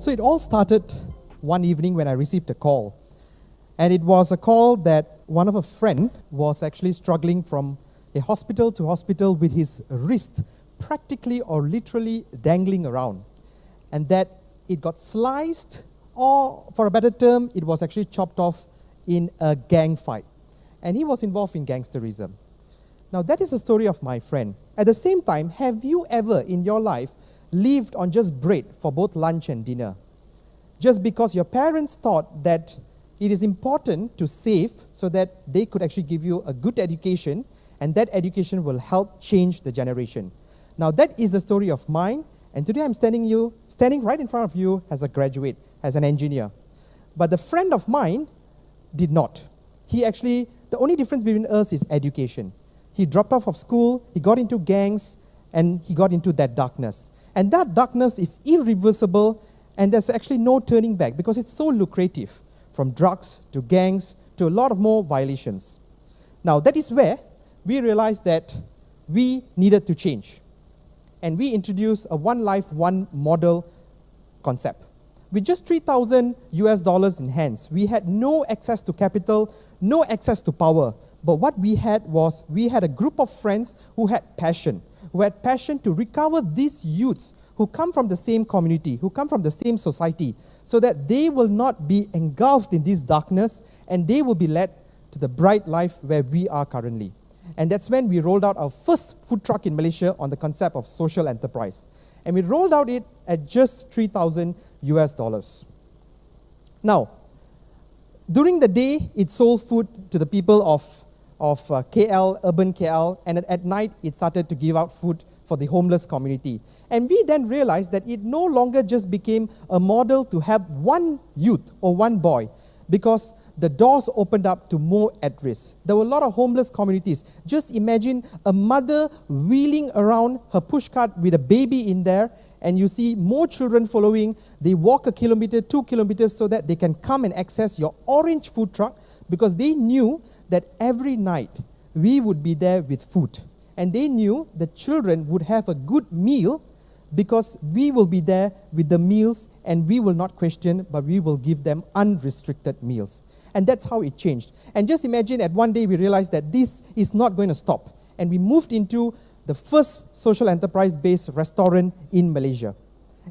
So it all started one evening when I received a call. And it was a call that one of a friend was actually struggling from a hospital to hospital with his wrist practically or literally dangling around. And that it got sliced, or for a better term, it was actually chopped off in a gang fight. And he was involved in gangsterism. Now that is the story of my friend. At the same time, have you ever in your life lived on just bread for both lunch and dinner? Just because your parents thought that it is important to save so that they could actually give you a good education, and that education will help change the generation. Now that is the story of mine, and today I'm standing right in front of you as a graduate, as an engineer. But the friend of mine did not. The only difference between us is education. He dropped off of school, he got into gangs, and he got into that darkness. And that darkness is irreversible, and there's actually no turning back because it's so lucrative, from drugs to gangs to a lot of more violations. Now that is where we realized that we needed to change. And we introduced a one life, one model concept. With just $3,000 in hands, we had no access to capital, no access to power. But what we had was, we had a group of friends who had passion to recover these youths who come from the same community, who come from the same society, so that they will not be engulfed in this darkness and they will be led to the bright life where we are currently. And that's when we rolled out our first food truck in Malaysia on the concept of social enterprise. And we rolled out it at just $3,000. Now, during the day, it sold food to the people of KL, urban KL, and at night, it started to give out food for the homeless community. And we then realized that it no longer just became a model to help one youth or one boy, because the doors opened up to more at risk. There were a lot of homeless communities. Just imagine a mother wheeling around her pushcart with a baby in there, and you see more children following. They walk 1 kilometer, 2 kilometers so that they can come and access your orange food truck, because they knew that every night we would be there with food. And they knew the children would have a good meal because we will be there with the meals, and we will not question, but we will give them unrestricted meals. And that's how it changed. And just imagine, at one day we realized that this is not going to stop. And we moved into the first social enterprise-based restaurant in Malaysia.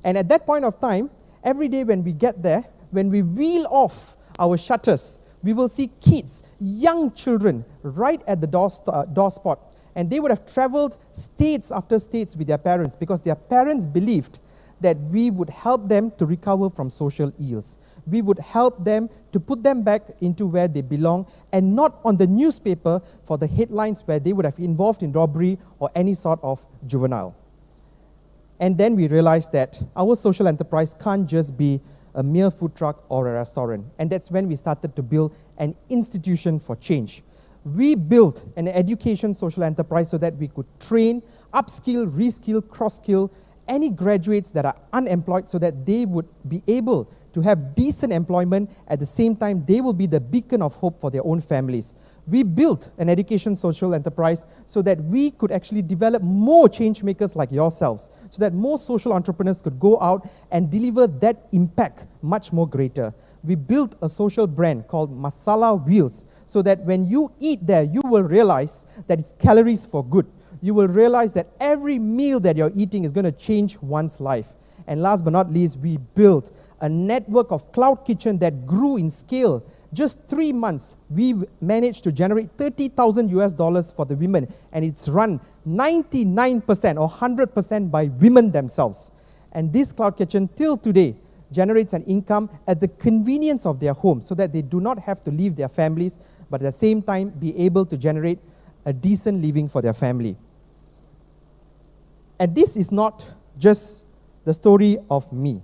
And at that point of time, every day when we get there, when we wheel off our shutters, we will see kids, young children, right at the door spot. And they would have traveled states after states with their parents, because their parents believed that we would help them to recover from social ills. We would help them to put them back into where they belong, and not on the newspaper for the headlines where they would have been involved in robbery or any sort of juvenile. And then we realized that our social enterprise can't just be a mere food truck or a restaurant. And that's when we started to build an institution for change. We built an education social enterprise so that we could train, upskill, reskill, cross-skill any graduates that are unemployed, so that they would be able to have decent employment. At the same time, they will be the beacon of hope for their own families. We built an education social enterprise so that we could actually develop more change makers like yourselves, so that more social entrepreneurs could go out and deliver that impact much more greater. We built a social brand called Masala Wheels, so that when you eat there, you will realize that it's calories for good. You will realize that every meal that you're eating is going to change one's life. And last but not least, we built a network of cloud kitchen that grew in scale. Just 3 months, we managed to generate $30,000 for the women, and it's run 99% or 100% by women themselves. And this cloud kitchen, till today, generates an income at the convenience of their home, so that they do not have to leave their families, but at the same time be able to generate a decent living for their family. And this is not just the story of me.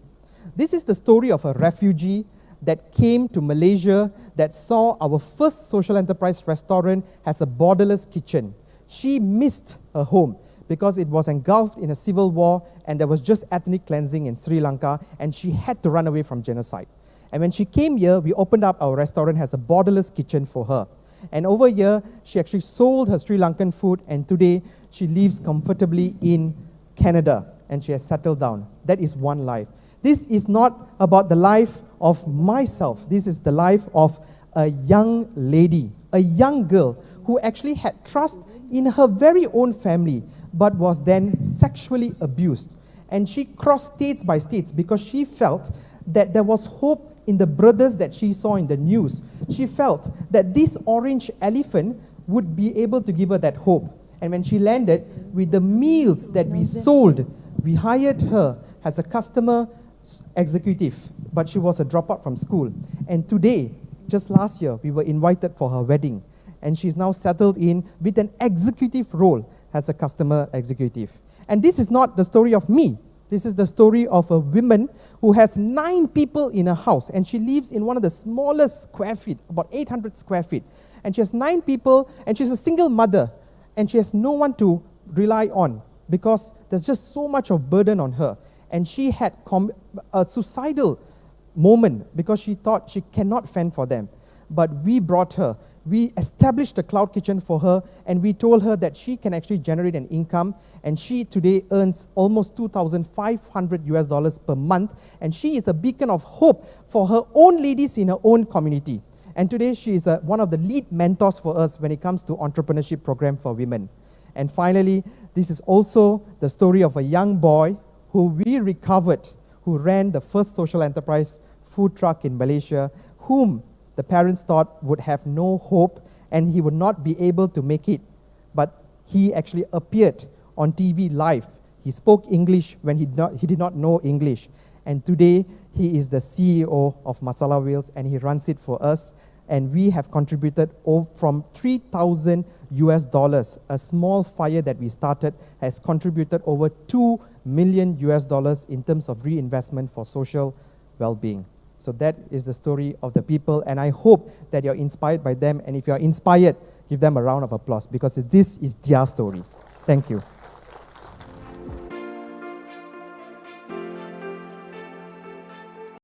This is the story of a refugee that came to Malaysia, that saw our first social enterprise restaurant has a borderless kitchen. She missed her home because it was engulfed in a civil war, and there was just ethnic cleansing in Sri Lanka, and she had to run away from genocide. And when she came here, we opened up our restaurant as a borderless kitchen for her. And over here, she actually sold her Sri Lankan food, and today she lives comfortably in Canada, and she has settled down. That is one life. This is not about the life of myself. This is the life of a young lady, a young girl who actually had trust in her very own family, but was then sexually abused. And she crossed states by states because she felt that there was hope in the brothers that she saw in the news. She felt that this orange elephant would be able to give her that hope. And when she landed, with the meals that we sold, we hired her as a customer executive, but she was a dropout from school. And today, just last year, we were invited for her wedding, and she's now settled in with an executive role as a customer executive. And this is not the story of me. This is the story of a woman who has 9 people in her house, and she lives in one of the smallest square feet, about 800 square feet. And she has 9 people, and she's a single mother, and she has no one to rely on because there's just so much of burden on her. And she had a suicidal moment because she thought she cannot fend for them. But we brought her. We established a cloud kitchen for her, and we told her that she can actually generate an income, and she today earns almost $2,500 per month, and she is a beacon of hope for her own ladies in her own community. And today she is one of the lead mentors for us when it comes to entrepreneurship program for women. And finally, this is also the story of a young boy who we recovered, who ran the first social enterprise food truck in Malaysia, whom the parents thought would have no hope and he would not be able to make it. But he actually appeared on TV live. He spoke English when he did not know English. And today, he is the CEO of Masala Wheels, and he runs it for us. And we have contributed from $3,000, a small fire that we started has contributed over $2 million in terms of reinvestment for social well-being. So that is the story of the people, and I hope that you're inspired by them. And if you're inspired, give them a round of applause because this is their story. Thank you.